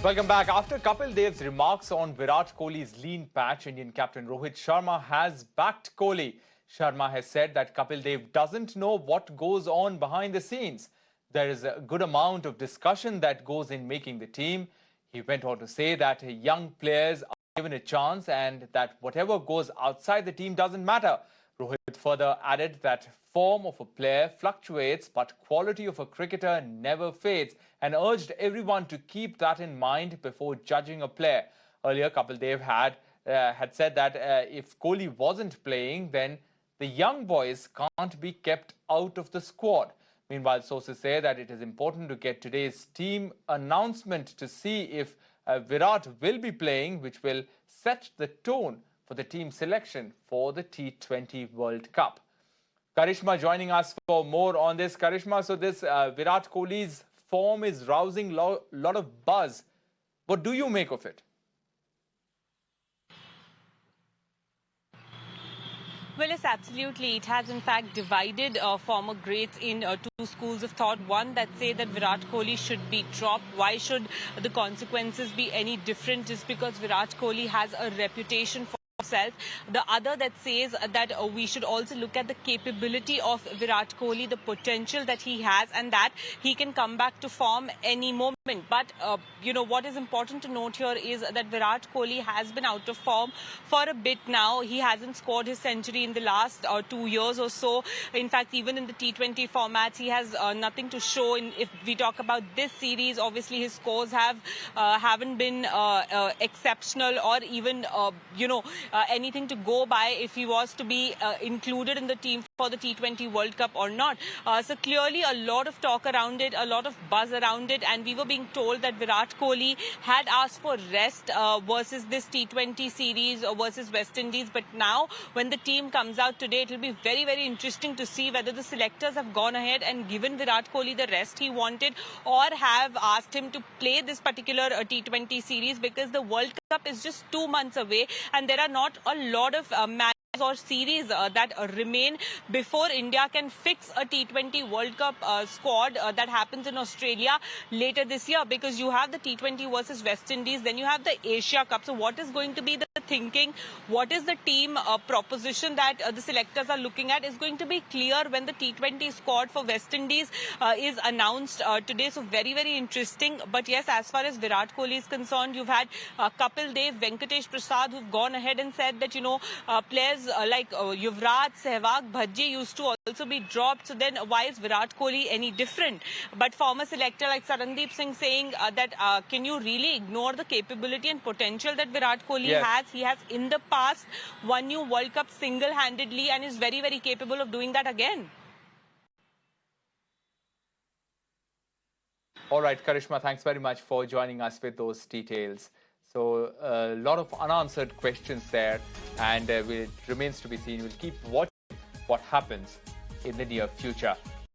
Welcome back. After Kapil Dev's remarks on Virat Kohli's lean patch, Indian captain Rohit Sharma has backed Kohli. Sharma has said that Kapil Dev doesn't know what goes on behind the scenes. There is a good amount of discussion that goes in making the team. He went on to say that young players are given a chance and that whatever goes outside the team doesn't matter. Rohit further added that form of a player fluctuates, but quality of a cricketer never fades, and urged everyone to keep that in mind before judging a player. Earlier, Kapil Dev had said that if Kohli wasn't playing, then the young boys can't be kept out of the squad. Meanwhile, sources say that it is important to get today's team announcement to see if Virat will be playing, which will set the tone for the team selection for the T20 World Cup. Karishma joining us for more on this. Karishma, so this Virat Kohli's form is rousing lot of buzz. What do you make of it? Well, yes, absolutely. It has, in fact, divided former greats in two schools of thought. One that say that Virat Kohli should be dropped. Why should the consequences be any different? Just because Virat Kohli has a reputation for himself. The other that says that we should also look at the capability of Virat Kohli, the potential that he has, and that he can come back to form any moment. But, what is important to note here is that Virat Kohli has been out of form for a bit now. He hasn't scored his century in the last 2 years or so. In fact, even in the T20 formats, he has nothing to show. If we talk about this series, obviously his scores haven't been exceptional or even, anything to go by if he was to be included in the team for the T20 World Cup or not. So clearly a lot of talk around it, a lot of buzz around it, and we were being told that Virat Kohli had asked for rest versus this T20 series versus West Indies. But now when the team comes out today, it will be very, very interesting to see whether the selectors have gone ahead and given Virat Kohli the rest he wanted or have asked him to play this particular T20 series, because the World Cup is just 2 months away and there are not a lot of matches or series that remain before India can fix a T20 World Cup squad that happens in Australia later this year, because you have the T20 versus West Indies, then you have the Asia Cup. So what is going to be the thinking? What is the team proposition that the selectors are looking at is going to be clear when the T20 squad for West Indies is announced today. So very, very interesting. But yes, as far as Virat Kohli is concerned, you've had Kapil Dev, Venkatesh Prasad, who've gone ahead and said that, players like Yuvraj, Sehwag, Bhajji used to also be dropped. So then why is Virat Kohli any different? But former selector like Sarandeep Singh saying that can you really ignore the capability and potential that Virat Kohli has? He has in the past won new World Cup single-handedly and is very, very capable of doing that again. All right, Karishma, thanks very much for joining us with those details. So a lot of unanswered questions there, and it remains to be seen. We'll keep watching what happens in the near future.